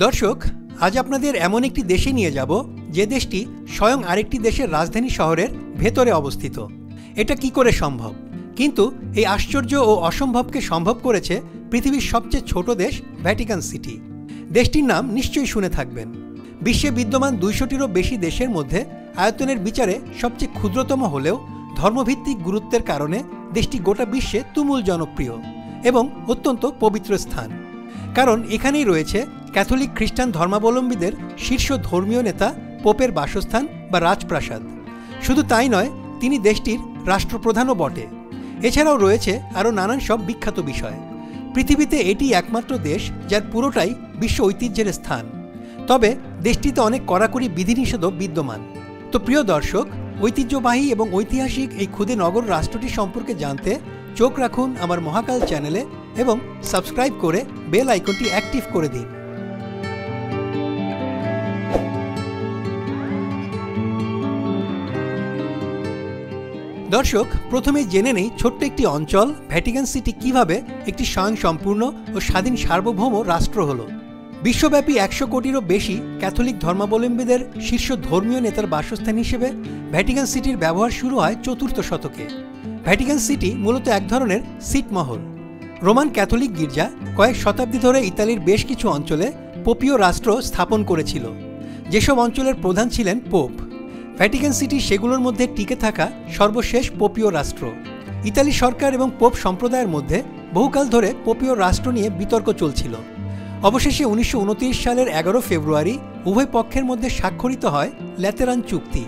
দর্শক, আজ আপনাদের এমন একটি দেশে নিয়ে যাব যে দেশটি স্বয়ং আরেকটি দেশের রাজধানী শহরের ভেতরে অবস্থিত। এটা কি করে সম্ভব? কিন্তু এই আশ্চর্য ও অসম্ভবকে সম্ভব করেছে পৃথিবীর সবচেয়ে ছোট দেশ ভ্যাটিকান সিটি। দেশটির নাম নিশ্চয়ই শুনে থাকবেন। বিশ্বে বিদ্যমান 200টিরও বেশি দেশের মধ্যে আয়তনের বিচারে সবচেয়ে ক্ষুদ্রতম হলেও ধর্মভিত্তিক গুরুত্বের কারণে দেশটি গোটা বিশ্বে তুমুল জনপ্রিয় এবং অত্যন্ত পবিত্র স্থান। কারণ এখানেই রয়েছে ক্যাথলিক খ্রিস্টান ধর্মাবলম্বীদের শীর্ষ ধর্মীয় নেতা পোপের বাসস্থান বা রাজপ্রাসাদ। শুধু তাই নয়, তিনি দেশটির রাষ্ট্রপ্রধানও বটে। এছাড়াও রয়েছে আরও নানান সব বিখ্যাত বিষয়। পৃথিবীতে এটি একমাত্র দেশ যার পুরোটাই বিশ্ব ঐতিহ্যের স্থান। তবে দেশটিতে অনেক কড়াকড়ি বিধিনিষেধও বিদ্যমান। তো প্রিয় দর্শক, ঐতিহ্যবাহী এবং ঐতিহাসিক এই ক্ষুদে নগর রাষ্ট্রটি সম্পর্কে জানতে চোখ রাখুন আমার মহাকাল চ্যানেলে এবং সাবস্ক্রাইব করে বেল আইকনটি অ্যাক্টিভ করে দিন। দর্শক, প্রথমেই জেনে নেই ছোট্ট একটি অঞ্চল ভ্যাটিকান সিটি কিভাবে একটি স্বয়ংসম্পূর্ণ ও স্বাধীন সার্বভৌম রাষ্ট্র হল। বিশ্বব্যাপী 100 কোটিরও বেশি ক্যাথলিক ধর্মাবলম্বীদের শীর্ষ ধর্মীয় নেতার বাসস্থান হিসেবে ভ্যাটিকান সিটির ব্যবহার শুরু হয় 4th শতকে। ভ্যাটিকান সিটি মূলত এক ধরনের ছিটমহল। রোমান ক্যাথলিক গির্জা কয়েক শতাব্দী ধরে ইতালির বেশ কিছু অঞ্চলে পোপীয় রাষ্ট্র স্থাপন করেছিল, যেসব অঞ্চলের প্রধান ছিলেন পোপ। ভ্যাটিকান সিটি সেগুলোর মধ্যে টিকে থাকা সর্বশেষ পোপীয় রাষ্ট্র। ইতালি সরকার এবং পোপ সম্প্রদায়ের মধ্যে বহুকাল ধরে পোপীয় রাষ্ট্র নিয়ে বিতর্ক চলছিল। অবশেষে 1929 সালের 11 ফেব্রুয়ারি উভয় পক্ষের মধ্যে স্বাক্ষরিত হয় ল্যাতেরান চুক্তি।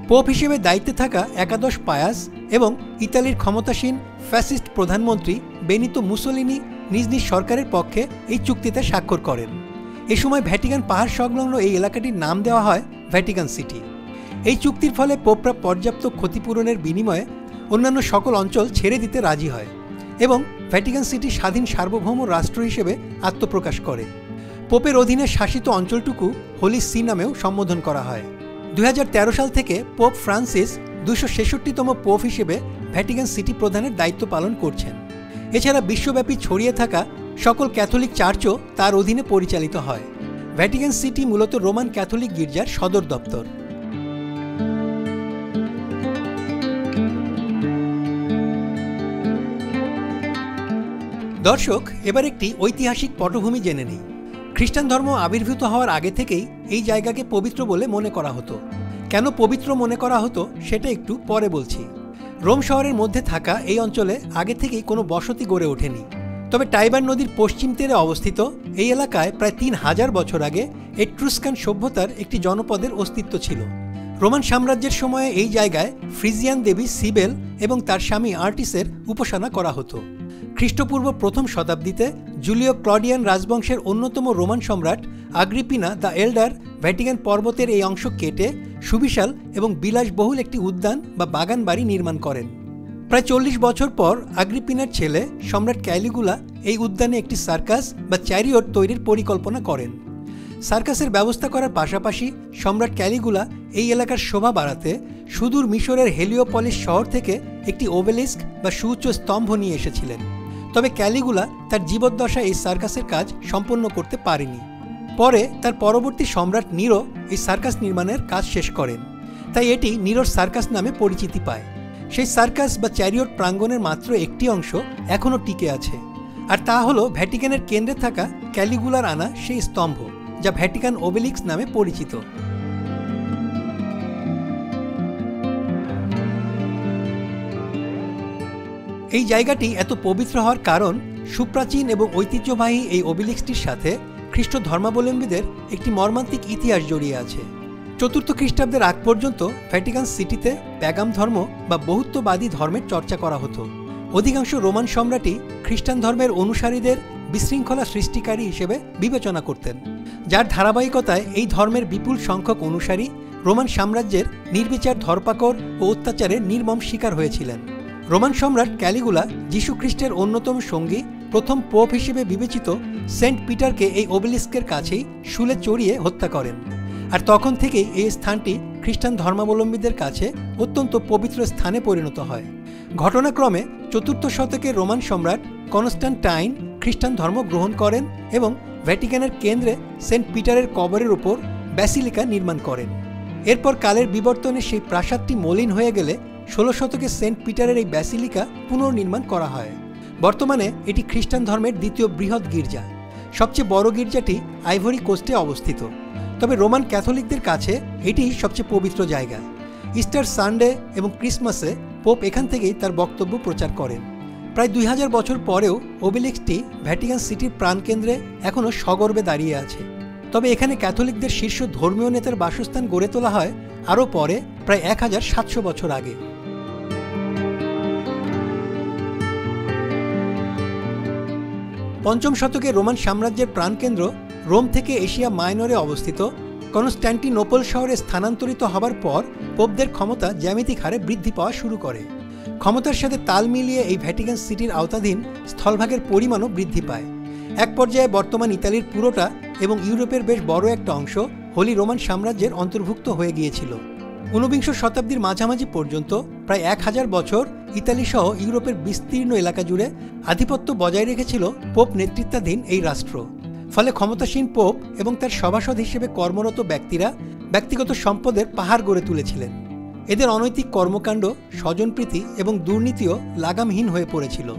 পোপ হিসেবে দায়িত্বে থাকা একাদশ পায়াস এবং ইতালির ক্ষমতাসীন ফ্যাসিস্ট প্রধানমন্ত্রী বেনিতো মুসোলিনি নিজ নিজ সরকারের পক্ষে এই চুক্তিতে স্বাক্ষর করেন। এ সময় ভ্যাটিকান পাহাড় সংলগ্ন এই এলাকাটির নাম দেওয়া হয় ভ্যাটিকান সিটি। এই চুক্তির ফলে পোপরা পর্যাপ্ত ক্ষতিপূরণের বিনিময়ে অন্যান্য সকল অঞ্চল ছেড়ে দিতে রাজি হয় এবং ভ্যাটিকান সিটি স্বাধীন সার্বভৌম রাষ্ট্র হিসেবে আত্মপ্রকাশ করে। পোপের অধীনে শাসিত অঞ্চলটুকু হোলি সি নামেও সম্বোধন করা হয়। 2013 সাল থেকে পোপ ফ্রান্সিস 266তম পোপ হিসেবে ভ্যাটিকান সিটি প্রধানের দায়িত্ব পালন করছেন। এছাড়া বিশ্বব্যাপী ছড়িয়ে থাকা সকল ক্যাথলিক চার্চও তার অধীনে পরিচালিত হয়। ভ্যাটিকান সিটি মূলত রোমান ক্যাথলিক গির্জার সদর দপ্তর। দর্শক, এবার একটি ঐতিহাসিক পটভূমি জেনে নিই। খ্রিস্টান ধর্ম আবির্ভূত হওয়ার আগে থেকেই এই জায়গাকে পবিত্র বলে মনে করা হতো। কেন পবিত্র মনে করা হতো সেটা একটু পরে বলছি। রোম শহরের মধ্যে থাকা এই অঞ্চলে আগে থেকেই কোনো বসতি গড়ে ওঠেনি। তবে টাইবার নদীর পশ্চিম তীরে অবস্থিত এই এলাকায় প্রায় 3000 বছর আগে এট্রুস্কান সভ্যতার একটি জনপদের অস্তিত্ব ছিল। রোমান সাম্রাজ্যের সময়ে এই জায়গায় ফ্রিজিয়ান দেবী সিবেল এবং তার স্বামী আর্টিসের উপাসনা করা হতো। খ্রিস্টপূর্ব 1ম শতাব্দীতে জুলিও ক্লডিয়ান রাজবংশের অন্যতম রোমান সম্রাট আগ্রিপিনা দ্য এল্ডার ভ্যাটিকান পর্বতের এই অংশ কেটে সুবিশাল এবং বিলাসবহুল একটি উদ্যান বা বাগান বাড়ি নির্মাণ করেন। প্রায় 40 বছর পর আগ্রিপিনার ছেলে সম্রাট ক্যালিগুলা এই উদ্যানে একটি সার্কাস বা চ্যারিয়ট তৈরির পরিকল্পনা করেন। সার্কাসের ব্যবস্থা করার পাশাপাশি সম্রাট ক্যালিগুলা এই এলাকার শোভা বাড়াতে সুদূর মিশরের হেলিওপলিস শহর থেকে একটি ওবেলিস্ক বা সুউচ্চ স্তম্ভ নিয়ে এসেছিলেন। তবে ক্যালিগুলা তার জীবদ্দশায় এই সার্কাসের কাজ সম্পন্ন করতে পারেনি। পরে তার পরবর্তী সম্রাট নিরো এই সার্কাস নির্মাণের কাজ শেষ করেন, তাই এটি নিরোর সার্কাস নামে পরিচিতি পায়। সেই সার্কাস বা চ্যারিয়ট প্রাঙ্গণের মাত্র একটি অংশ এখনও টিকে আছে, আর তা হলো ভ্যাটিকানের কেন্দ্রে থাকা ক্যালিগুলার আনা সেই স্তম্ভ, যা ভ্যাটিকান ওবেলিস্ক নামে পরিচিত। এই জায়গাটি এত পবিত্র হওয়ার কারণ সুপ্রাচীন এবং ঐতিহ্যবাহী এই ওবেলিস্কটির সাথে খ্রিস্ট ধর্মাবলম্বীদের একটি মর্মান্তিক ইতিহাস জড়িয়ে আছে। 4th খ্রিস্টাব্দের আগ পর্যন্ত ভ্যাটিকান সিটিতে প্যাগাম ধর্ম বা বহুত্ববাদী ধর্মের চর্চা করা হতো। অধিকাংশ রোমান সম্রাটই খ্রিস্টান ধর্মের অনুসারীদের বিশৃঙ্খলা সৃষ্টিকারী হিসেবে বিবেচনা করতেন, যার ধারাবাহিকতায় এই ধর্মের বিপুল সংখ্যক অনুসারী রোমান সাম্রাজ্যের নির্বিচার ধরপাকড় ও অত্যাচারের নির্মম শিকার হয়েছিলেন। রোমান সম্রাট ক্যালিগুলা যীশু খ্রিস্টের অন্যতম সঙ্গী প্রথম পোপ হিসেবে বিবেচিত সেন্ট পিটারকে এই ওবেলিস্কের কাছেই শুলে চড়িয়ে হত্যা করেন, আর তখন থেকেই এই স্থানটি খ্রিস্টান ধর্মাবলম্বীদের কাছে অত্যন্ত পবিত্র স্থানে পরিণত হয়। ঘটনাক্রমে 4th শতকের রোমান সম্রাট কনস্ট্যান্টাইন খ্রিস্টান ধর্ম গ্রহণ করেন এবং ভ্যাটিকানের কেন্দ্রে সেন্ট পিটারের কবরের উপর ব্যাসিলিকা নির্মাণ করেন। এরপর কালের বিবর্তনে সেই প্রাসাদটি মলিন হয়ে গেলে 16 শতকে সেন্ট পিটারের এই ব্যাসিলিকা পুনর্নির্মাণ করা হয়। বর্তমানে এটি খ্রিস্টান ধর্মের দ্বিতীয় বৃহৎ গির্জা। সবচেয়ে বড় গির্জাটি আইভরি কোস্টে অবস্থিত, তবে রোমান ক্যাথলিকদের কাছে এটি সবচেয়ে পবিত্র জায়গা। ইস্টার সানডে এবং ক্রিসমাসে পোপ এখান থেকেই তার বক্তব্য প্রচার করেন। প্রায় 2000 বছর পরেও ওবেলিস্কটি ভ্যাটিকান সিটির প্রাণকেন্দ্রে এখনও সগর্বে দাঁড়িয়ে আছে। তবে এখানে ক্যাথলিকদের শীর্ষ ধর্মীয় নেতার বাসস্থান গড়ে তোলা হয় আরও পরে, প্রায় 1700 বছর আগে। পঞ্চম শতকে রোমান সাম্রাজ্যের প্রাণকেন্দ্র রোম থেকে এশিয়া মাইনরে অবস্থিত কনস্ট্যান্টিনোপল শহরে স্থানান্তরিত হবার পর পোপদের ক্ষমতা জ্যামিতিক হারে বৃদ্ধি পাওয়া শুরু করে। ক্ষমতার সাথে তাল মিলিয়ে এই ভ্যাটিকান সিটির আওতাধীন স্থলভাগের পরিমাণও বৃদ্ধি পায়। এক পর্যায়ে বর্তমান ইতালির পুরোটা এবং ইউরোপের বেশ বড় একটা অংশ হোলি রোমান সাম্রাজ্যের অন্তর্ভুক্ত হয়ে গিয়েছিল। 19বিংশ শতাব্দীর মাঝামাঝি পর্যন্ত প্রায় 1000 বছর ইতালি সহ ইউরোপের বিস্তীর্ণ এলাকা জুড়ে আধিপত্য বজায় রেখেছিল পোপ নেতৃত্বাধীন এই রাষ্ট্র। ফলে ক্ষমতাসীন পোপ এবং তার সভাসদ হিসেবে কর্মরত ব্যক্তিরা ব্যক্তিগত সম্পদের পাহাড় গড়ে তুলেছিলেন। এদের অনৈতিক কর্মকাণ্ড, স্বজনপ্রীতি এবং দুর্নীতিও লাগামহীন হয়ে পড়েছিল।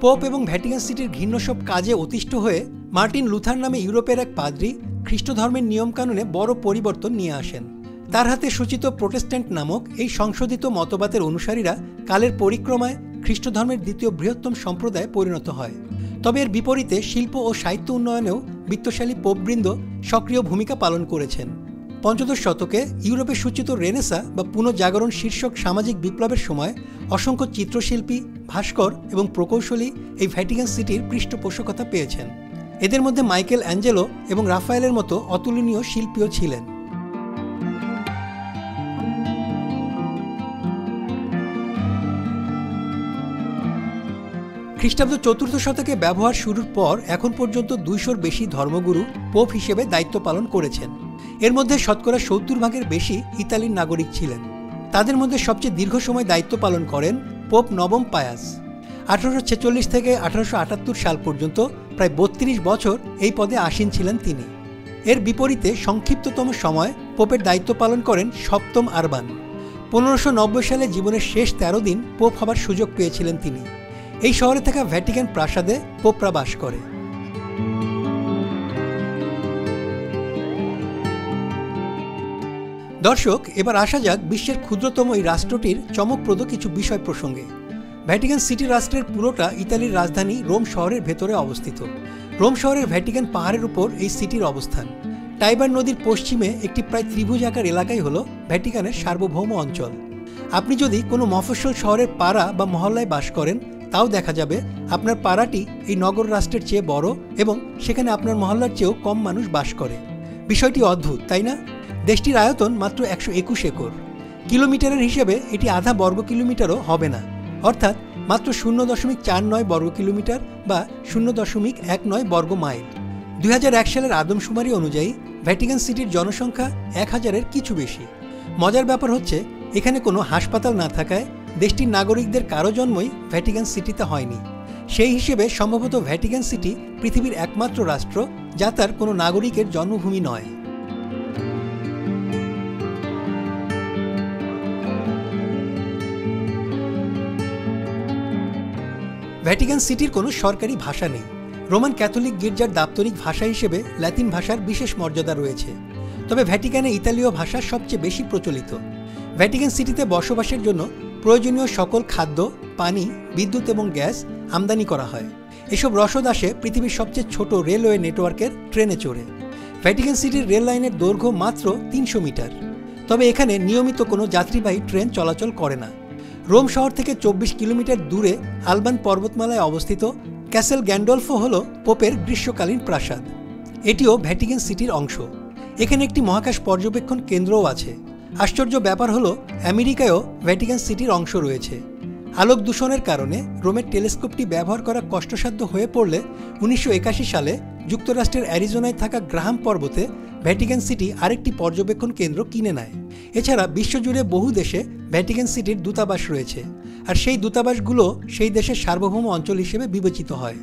পোপ এবং ভ্যাটিকান সিটির ঘৃণ্য সব কাজে অতিষ্ঠ হয়ে মার্টিন লুথার নামে ইউরোপের এক পাদ্রী খ্রিস্ট ধর্মের নিয়মকানুনে বড় পরিবর্তন নিয়ে আসেন। তার হাতে সূচিত প্রোটেস্ট্যান্ট নামক এই সংশোধিত মতবাদের অনুসারীরা কালের পরিক্রমায় খ্রিস্ট ধর্মের দ্বিতীয় বৃহত্তম সম্প্রদায়ে পরিণত হয়। তবে এর বিপরীতে শিল্প ও সাহিত্য উন্নয়নেও বিত্তশালী পোপবৃন্দ সক্রিয় ভূমিকা পালন করেছেন। পঞ্চদশ শতকে ইউরোপে সূচিত রেনেসা বা পুনঃজাগরণ শীর্ষক সামাজিক বিপ্লবের সময় অসংখ্য চিত্রশিল্পী, ভাস্কর এবং প্রকৌশলী এই ভ্যাটিকান সিটির পৃষ্ঠপোষকতা পেয়েছেন। এদের মধ্যে মাইকেল অ্যাঞ্জেলো এবং রাফায়েলের মতো অতুলনীয় শিল্পীও ছিলেন। খ্রিস্টাব্দ 4র্থ শতকে ব্যবহার শুরুর পর এখন পর্যন্ত 200-র বেশি ধর্মগুরু পোপ হিসেবে দায়িত্ব পালন করেছেন। এর মধ্যে শতকরা 70 বেশি ইতালির নাগরিক ছিলেন। তাদের মধ্যে সবচেয়ে দীর্ঘ সময় দায়িত্ব পালন করেন পোপ নবম পায়াস। 1846 থেকে 1878 সাল পর্যন্ত প্রায় 32 বছর এই পদে আসীন ছিলেন তিনি। এর বিপরীতে সংক্ষিপ্ততম সময় পোপের দায়িত্ব পালন করেন সপ্তম আরবান। 1590 সালে জীবনের শেষ 13 দিন পোপ হবার সুযোগ পেয়েছিলেন তিনি। এই শহরে থাকা ভ্যাটিকান প্রাসাদে পোপরা বাস করে। দর্শক, এবার আসা যাক বিশ্বের ক্ষুদ্রতম এই রাষ্ট্রটির চমকপ্রদ কিছু বিষয় প্রসঙ্গে। ভ্যাটিকান সিটি রাষ্ট্রের পুরোটা ইতালির রাজধানী রোম শহরের ভেতরে অবস্থিত। রোম শহরের ভ্যাটিকান পাহাড়ের উপর এই সিটির অবস্থান। টাইবার নদীর পশ্চিমে একটি প্রায় ত্রিভুজ আকার এলাকাই হল ভ্যাটিকানের সার্বভৌম অঞ্চল। আপনি যদি কোনো মফস্বল শহরের পাড়া বা মহল্লায় বাস করেন, তাও দেখা যাবে আপনার পাড়াটি এই নগর রাষ্ট্রের চেয়ে বড় এবং সেখানে আপনার মহল্লার চেয়েও কম মানুষ বাস করে। বিষয়টি অদ্ভুত, তাই না? দেশটির আয়তন মাত্র 121 একর। কিলোমিটারের হিসেবে এটি আধা বর্গ কিলোমিটারও হবে না, অর্থাৎ মাত্র 0.49 বর্গ কিলোমিটার বা 0.19 বর্গ মাইল। 2001 সালের আদমশুমারি অনুযায়ী ভ্যাটিকান সিটির জনসংখ্যা 1000-এর কিছু বেশি। মজার ব্যাপার হচ্ছে, এখানে কোনো হাসপাতাল না থাকায় দেশটির নাগরিকদের কারো জন্মই ভ্যাটিকান সিটিতে হয়নি। সেই হিসেবে সম্ভবত ভ্যাটিকান সিটি পৃথিবীর একমাত্র রাষ্ট্র যা তার কোনো নাগরিকের জন্মভূমি নয়। ভ্যাটিকান সিটির কোনো সরকারি ভাষা নেই। রোমান ক্যাথলিক গির্জার দাপ্তরিক ভাষা হিসেবে ল্যাতিন ভাষার বিশেষ মর্যাদা রয়েছে। তবে ভ্যাটিকানে ইতালীয় ভাষা সবচেয়ে বেশি প্রচলিত। ভ্যাটিকান সিটিতে বসবাসের জন্য প্রয়োজনীয় সকল খাদ্য, পানি, বিদ্যুৎ এবং গ্যাস আমদানি করা হয়। এসব রসদ আসে পৃথিবীর সবচেয়ে ছোট রেলওয়ে নেটওয়ার্কের ট্রেনে চড়ে। ভ্যাটিকান সিটির রেল লাইনের দৈর্ঘ্য মাত্র 300 মিটার। তবে এখানে নিয়মিত কোনো যাত্রীবাহী ট্রেন চলাচল করে না। রোম শহর থেকে 24 কিলোমিটার দূরে আলবান পর্বতমালায় অবস্থিত ক্যাসেল গ্যান্ডলফো হল পোপের গ্রীষ্মকালীন প্রাসাদ। এটিও ভ্যাটিকান সিটির অংশ। এখানে একটি মহাকাশ পর্যবেক্ষণ কেন্দ্রও আছে। আশ্চর্য ব্যাপার হলো, আমেরিকায়ও ভ্যাটিকান সিটির অংশ রয়েছে। আলোক দূষণের কারণে রোমের টেলিস্কোপটি ব্যবহার করা কষ্টসাধ্য হয়ে পড়লে 1981 সালে যুক্তরাষ্ট্রের অ্যারিজোনায় থাকা গ্রাহাম পর্বতে ভ্যাটিকান সিটি আরেকটি পর্যবেক্ষণ কেন্দ্র কিনে নেয়। এছাড়া বিশ্বজুড়ে বহু দেশে ভ্যাটিকান সিটির দূতাবাস রয়েছে, আর সেই দূতাবাসগুলো সেই দেশের সার্বভৌম অঞ্চল হিসেবে বিবেচিত হয়।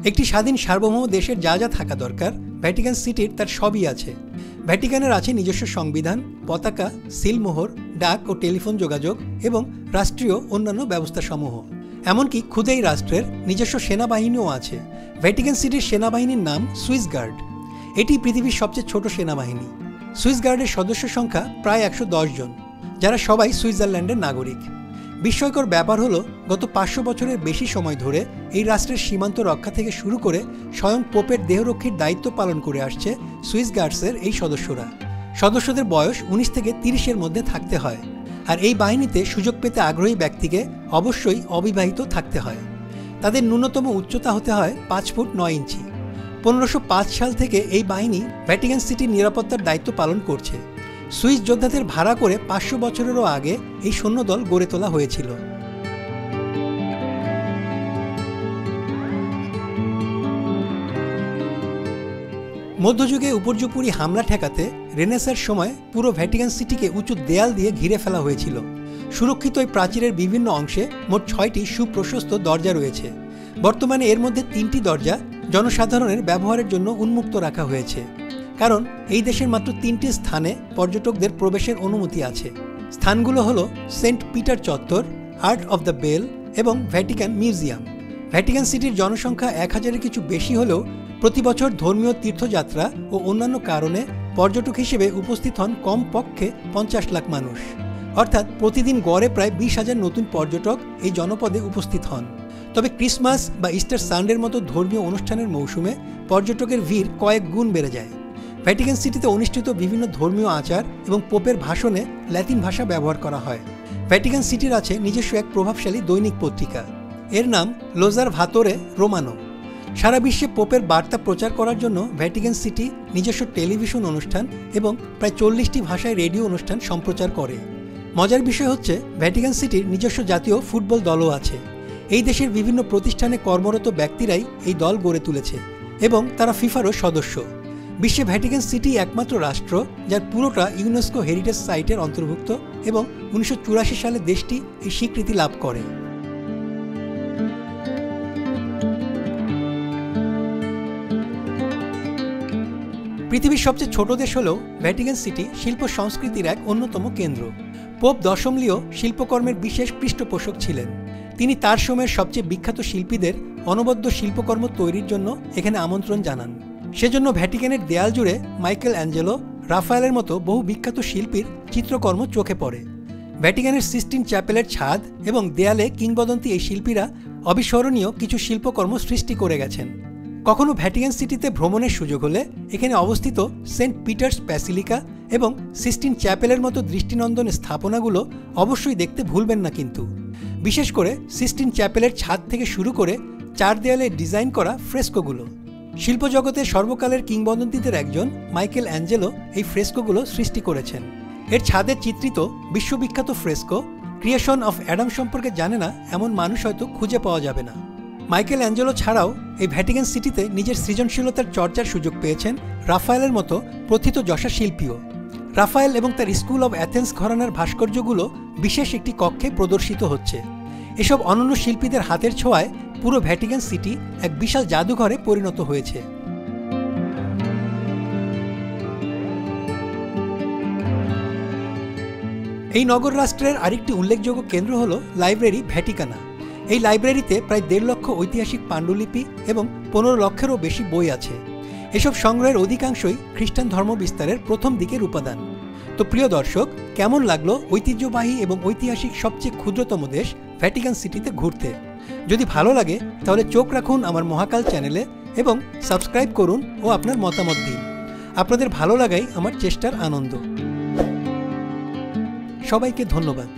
একটি স্বাধীন সার্বভৌম দেশের যা যা থাকা দরকার ভ্যাটিকান সিটির তার সবই আছে। ভ্যাটিকানের আছে নিজস্ব সংবিধান, পতাকা, সিলমোহর, ডাক ও টেলিফোন যোগাযোগ এবং রাষ্ট্রীয় অন্যান্য ব্যবস্থাসমূহ। এমনকি খুদেই রাষ্ট্রের নিজস্ব সেনাবাহিনীও আছে। ভ্যাটিকান সিটির সেনাবাহিনীর নাম সুইস গার্ড। এটি পৃথিবীর সবচেয়ে ছোট সেনাবাহিনী। সুইস গার্ডের সদস্য সংখ্যা প্রায় 110 জন, যারা সবাই সুইজারল্যান্ডের নাগরিক। বিস্ময়কর ব্যাপার হলো, গত 500 বছরের বেশি সময় ধরে এই রাষ্ট্রের সীমান্ত রক্ষা থেকে শুরু করে স্বয়ং পোপের দেহরক্ষীর দায়িত্ব পালন করে আসছে সুইস গার্ডসের এই সদস্যরা। সদস্যদের বয়স 19 থেকে 30-এর মধ্যে থাকতে হয়। আর এই বাহিনীতে সুযোগ পেতে আগ্রহী ব্যক্তিকে অবশ্যই অবিবাহিত থাকতে হয়। তাদের ন্যূনতম উচ্চতা হতে হয় 5 ফুট 9 ইঞ্চি। 1505 সাল থেকে এই বাহিনী ভ্যাটিকান সিটির নিরাপত্তার দায়িত্ব পালন করছে। সুইস যোদ্ধাদের ভাড়া করে 500 বছরেরও আগে এই সৈন্যদল গড়ে তোলা হয়েছিল। মধ্যযুগে উপর্যুপরি হামলা ঠেকাতে রেনেসাঁর সময় পুরো ভ্যাটিকান সিটিকে উঁচু দেয়াল দিয়ে ঘিরে ফেলা হয়েছিল। সুরক্ষিত এই প্রাচীরের বিভিন্ন অংশে মোট 6টি সুপ্রশস্ত দরজা রয়েছে। বর্তমানে এর মধ্যে 3টি দরজা জনসাধারণের ব্যবহারের জন্য উন্মুক্ত রাখা হয়েছে, কারণ এই দেশের মাত্র 3টি স্থানে পর্যটকদের প্রবেশের অনুমতি আছে। স্থানগুলো হলো সেন্ট পিটার চত্বর, আর্ট অফ দ্য বেল এবং ভ্যাটিকান মিউজিয়াম। ভ্যাটিকান সিটির জনসংখ্যা 1000-এর কিছু বেশি হলেও প্রতি বছর ধর্মীয় তীর্থযাত্রা ও অন্যান্য কারণে পর্যটক হিসেবে উপস্থিত হন কমপক্ষে 50 লাখ মানুষ। অর্থাৎ প্রতিদিন গড়ে প্রায় 20,000 নতুন পর্যটক এই জনপদে উপস্থিত হন। তবে ক্রিসমাস বা ইস্টার সানডের মতো ধর্মীয় অনুষ্ঠানের মৌসুমে পর্যটকের ভিড় কয়েক গুণ বেড়ে যায়। ভ্যাটিকান সিটিতে অনুষ্ঠিত বিভিন্ন ধর্মীয় আচার এবং পোপের ভাষণে ল্যাতিন ভাষা ব্যবহার করা হয়। ভ্যাটিকান সিটির আছে নিজস্ব এক প্রভাবশালী দৈনিক পত্রিকা। এর নাম লোজারভাতোরে রোমানো। সারা বিশ্বে পোপের বার্তা প্রচার করার জন্য ভ্যাটিকান সিটি নিজস্ব টেলিভিশন অনুষ্ঠান এবং প্রায় 40টি ভাষায় রেডিও অনুষ্ঠান সম্প্রচার করে। মজার বিষয় হচ্ছে, ভ্যাটিকান সিটির নিজস্ব জাতীয় ফুটবল দলও আছে। এই দেশের বিভিন্ন প্রতিষ্ঠানে কর্মরত ব্যক্তিরাই এই দল গড়ে তুলেছে এবং তারা ফিফারও সদস্য। বিশ্বে ভ্যাটিকান সিটি একমাত্র রাষ্ট্র যার পুরোটা ইউনেস্কো হেরিটেজ সাইটের অন্তর্ভুক্ত এবং 1984 সালে দেশটি এই স্বীকৃতি লাভ করে। পৃথিবীর সবচেয়ে ছোট দেশ হলেও ভ্যাটিকান সিটি শিল্প সংস্কৃতির এক অন্যতম কেন্দ্র। পোপ 10ম লিও শিল্পকর্মের বিশেষ পৃষ্ঠপোষক ছিলেন। তিনি তার সময়ের সবচেয়ে বিখ্যাত শিল্পীদের অনবদ্য শিল্পকর্ম তৈরির জন্য এখানে আমন্ত্রণ জানান। সেজন্য ভ্যাটিকানের দেয়াল জুড়ে মাইকেল অ্যাঞ্জেলো, রাফায়েলের মতো বহু বিখ্যাত শিল্পীর চিত্রকর্ম চোখে পড়ে। ভ্যাটিকানের সিস্টিন চ্যাপেলের ছাদ এবং দেয়ালে কিংবদন্তি এই শিল্পীরা অবিস্মরণীয় কিছু শিল্পকর্ম সৃষ্টি করে গেছেন। কখনো ভ্যাটিকান সিটিতে ভ্রমণের সুযোগ হলে এখানে অবস্থিত সেন্ট পিটার্স ব্যাসিলিকা এবং সিস্টিন চ্যাপেলের মতো দৃষ্টিনন্দন স্থাপনাগুলো অবশ্যই দেখতে ভুলবেন না। কিন্তু বিশেষ করে সিস্টিন চ্যাপেলের ছাদ থেকে শুরু করে 4 দেয়ালে ডিজাইন করা ফ্রেস্কোগুলো। শিল্পজগতের সর্বকালের কিংবদন্তিদের একজন মাইকেল অ্যাঞ্জেলো এই ফ্রেস্কোগুলো সৃষ্টি করেছেন। এর ছাদে চিত্রিত বিশ্ববিখ্যাত ফ্রেস্কো ক্রিয়েশন অফ অ্যাডাম সম্পর্কে জানে না এমন মানুষ হয়তো খুঁজে পাওয়া যাবে না। মাইকেল অ্যাঞ্জেলো ছাড়াও এই ভ্যাটিকান সিটিতে নিজের সৃজনশীলতার চর্চার সুযোগ পেয়েছেন রাফায়েলের মতো প্রথিতযশা শিল্পীও। রাফায়েল এবং তার স্কুল অব অ্যাথেন্স ঘরানার ভাস্কর্যগুলো বিশেষ একটি কক্ষে প্রদর্শিত হচ্ছে। এসব অনন্য শিল্পীদের হাতের ছোঁয়ায় পুরো ভ্যাটিকান সিটি এক বিশাল জাদুঘরে পরিণত হয়েছে। এই নগর রাষ্ট্রের আরেকটি উল্লেখযোগ্য কেন্দ্র হল লাইব্রেরি ভ্যাটিকানা। এই লাইব্রেরিতে প্রায় 1.5 লক্ষ ঐতিহাসিক পাণ্ডুলিপি এবং 15 লক্ষেরও বেশি বই আছে। এসব সংগ্রহের অধিকাংশই খ্রিস্টান ধর্ম বিস্তারের প্রথম দিকের উপাদান। তো প্রিয় দর্শক, কেমন লাগলো ঐতিহ্যবাহী এবং ঐতিহাসিক সবচেয়ে ক্ষুদ্রতম দেশ ভ্যাটিকান সিটিতে ঘুরতে? যদি ভালো লাগে তাহলে চোখ রাখুন আমার মহাকাল চ্যানেলে এবং সাবস্ক্রাইব করুন ও আপনার মতামত দিন। আপনাদের ভালো লাগাই আমার চেষ্টার আনন্দ। সবাইকে ধন্যবাদ।